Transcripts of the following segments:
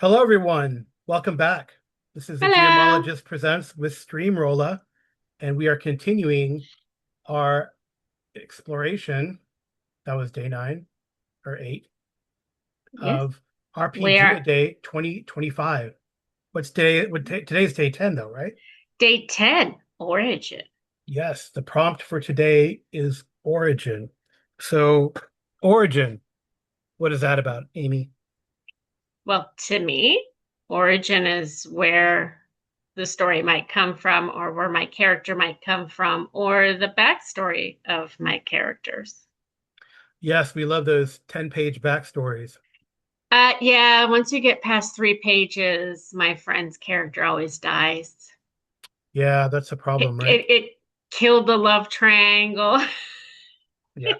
Hello, everyone. Welcome back. This is the Hello. GMologist Presents with Streamrolla, and we are continuing our exploration. That was day 9 or 8 Yes, of RPG a we're Day 2025. What's day? Today's day 10, though, right? day 10, origin. Yes. The prompt for today is origin. So, origin. What is that about, Amy? Well, to me, origin is where the story might come from, or where my character might come from, or the backstory of my characters. Yes, we love those 10-page backstories. Yeah, once you get past 3 pages, my friend's character always dies. Yeah, that's a It, problem, right? it, it killed the love triangle, Yeah.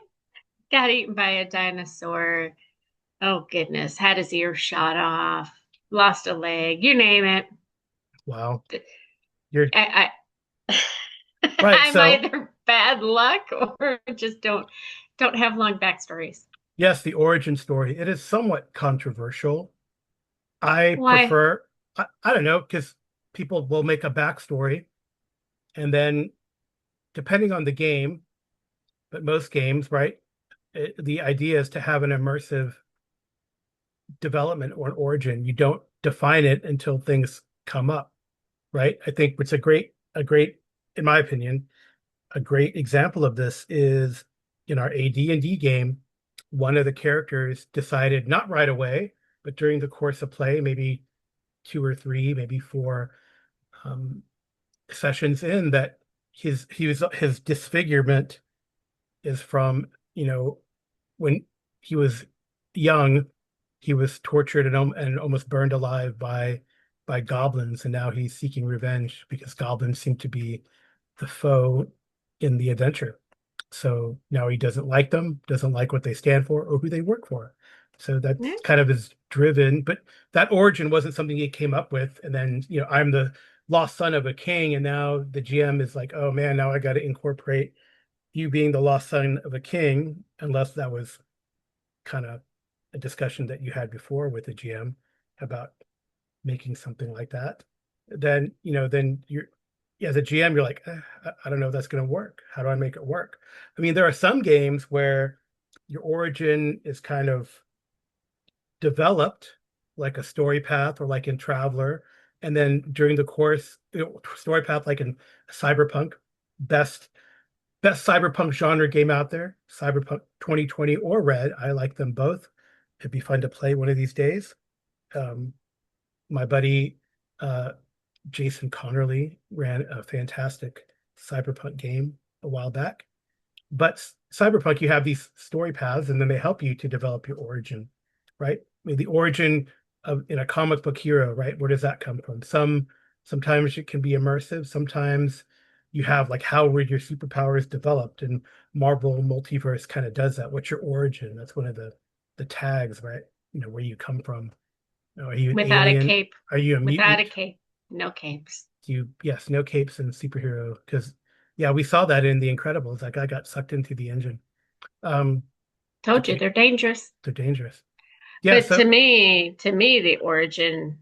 got eaten by a dinosaur. Oh, goodness, had his ear shot off, lost a leg, you name it. Wow. You're I, right. I'm So, either bad luck or just don't have long backstories. yes, the origin story. It is somewhat controversial. I Why? prefer, I don't know, because people will make a backstory and then depending on the game, but most games, right? The idea is to have an immersive development or an origin. You don't define it until things come up, right? I think it's in my opinion, a great example of this is in our AD&D game. One of the characters decided not right away, but during the course of play, maybe 2 or 3, maybe 4 um, sessions in, that his disfigurement is from, when he was young, he was tortured and almost burned alive by goblins, and now he's seeking revenge because goblins seem to be the foe in the adventure. So now he doesn't like them, doesn't like what they stand for or who they work for. So Yeah. that's kind of his driven, but that origin wasn't something he came up with. And then, I'm the lost son of a king, and now the GM is like, oh man, now I got to incorporate you being the lost son of a king, unless that was kind of a discussion that you had before with the GM about making something like that. Then you're, as a GM, you're like, I don't know if that's going to work. How do I make it work? I mean, there are some games where your origin is kind of developed, like a story path, or like in Traveler, and then during the course, story path, like in Cyberpunk, best best cyberpunk genre game out there, Cyberpunk 2020 or Red. I like them both. It'd be fun to play one of these days. Um, my buddy uh, Jason Connerly ran a fantastic cyberpunk game a while back. But cyberpunk, you have these story paths, and then they help you to develop your origin, right? I mean, the origin of in a comic book hero, right? Where does that come from? Sometimes it can be immersive. Sometimes you have like, how were your superpowers developed? And Marvel Multiverse kind of does that. What's your origin? That's one of the tags, right? Where you come from. Are you an Without a alien? cape. Are you a Without a mutant? cape. No capes. Yes, no capes and superhero. Because yeah, we saw that in The Incredibles. That guy got sucked into the engine. Um, Told you they're dangerous. they're dangerous. Yeah, But so to me, the origin,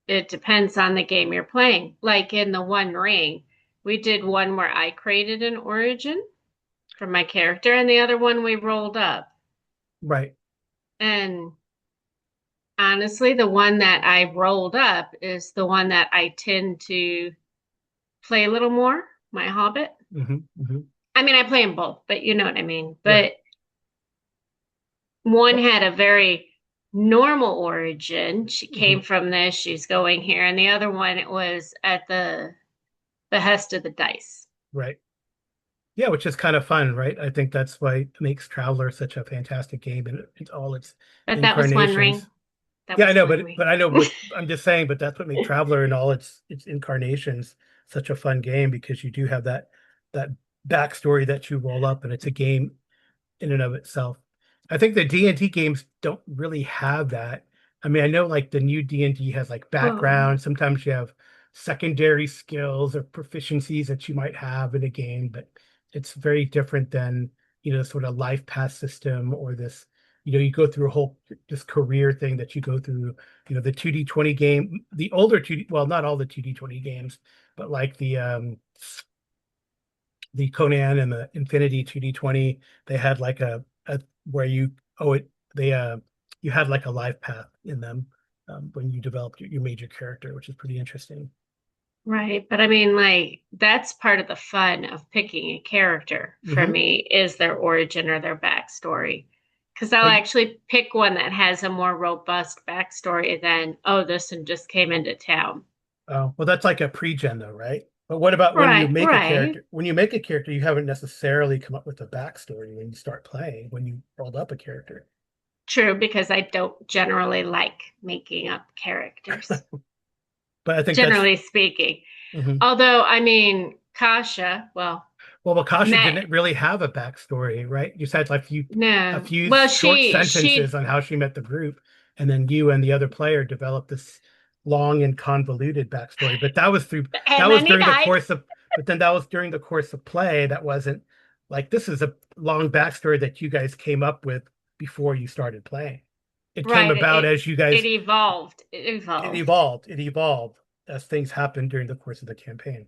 it depends on the game you're playing. Like in the One Ring, we did one where I created an origin for my character, and the other one we rolled up. right. And honestly, the one that I rolled up is the one that I tend to play a little more, my Hobbit. Hmm. I mean, I play them both, but you know what I mean. Right. But one Well, had a very normal origin. She came mhm, from this, she's going here. And the other one, it was at the behest of the dice. right. Yeah, which is kind of fun, right? I think that's why it makes Traveler such a fantastic game in all its But that was One incarnations. Ring. That Yeah, I was know, One but Ring. I know what I'm just saying, but that's what makes Traveler in all its incarnations such a fun game, because you do have that backstory that you roll up, and it's a game in and of itself. I think the D&D games don't really have that. I mean, I know like the new D&D has like Oh, background. Sometimes you have secondary skills or proficiencies that you might have in a game, but it's very different than, sort of life path system or this. You go through a whole this career thing that you go through, the 2D20 game, the older 2D, well, not all the 2D20 games, but like the Conan and the Infinity 2D20, they had like a where you oh it they you had like a life path in them when you developed your major character, which is pretty interesting. Right. But I mean, like, that's part of the fun of picking a character for Hmm. me is their origin or their backstory. Because I'll Like, actually pick one that has a more robust backstory than, oh, this one just came into town. oh, well, that's like a pre-gen though, right? But what about when you Right, make a right. character? When you make a character, you haven't necessarily come up with a backstory when you start playing, when you rolled up a character. True, because I don't generally like making up characters, But I think that's generally speaking. mhm. Although, I mean, Kasha, well, Well, Wakasha Matt, didn't really have a backstory, right? You said like a no. few Well, short sentences she, on how she met the group, and then you and the other player developed this long and convoluted backstory. But that and was then he during the died. course of but then that was during the course of play. That wasn't like this is a long backstory that you guys came up with before you started playing. It came Right. about as you It guys evolved. It it evolved. evolved. It evolved as things happened during the course of the campaign.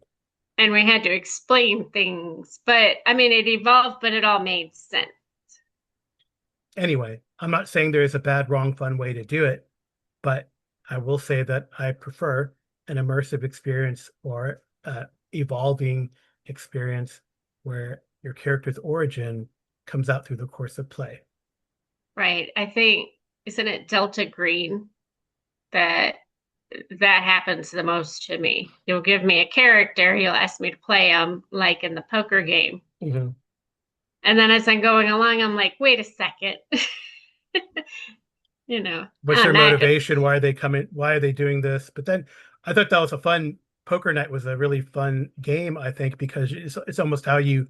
And we had to explain things. But I mean, it evolved, but it all made sense. Anyway, I'm not saying there is a bad, wrong, fun way to do it, but I will say that I prefer an immersive experience or evolving experience where your character's origin comes out through the course of play. Right. I think, isn't it Delta Green that that happens the most to me? He'll give me a character, he'll ask me to play him like in the poker game. Mhm. And then as I'm going along, I'm like, wait a second. You know, What's I'm their not good. motivation? Why are they coming? Why are they doing this? But then I thought that was a fun poker night was a really fun game, I think, because it's almost how you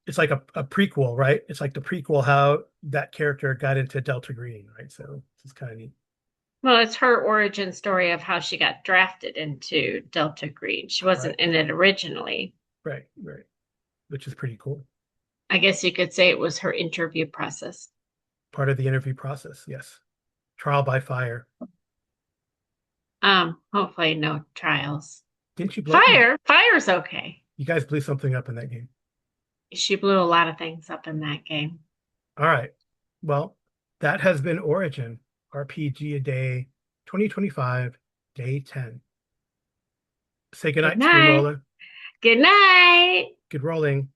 it's like a prequel, right? It's like the prequel how that character got into Delta Green, right? So it's kind of neat. Well, it's her origin story of how she got drafted into Delta Green. She wasn't Right, in it originally. right, which is pretty cool. I guess you could say it was her interview process. Part of the interview process, yes. Trial by fire. Hopefully no trials. Didn't you blow Fire's okay. you guys blew something up in that game? She blew a lot of things up in that game. All right. Well, that has been Origin RPG a day 2025, day 10. Say Good goodnight, night. Steamroller. Good night. Good rolling.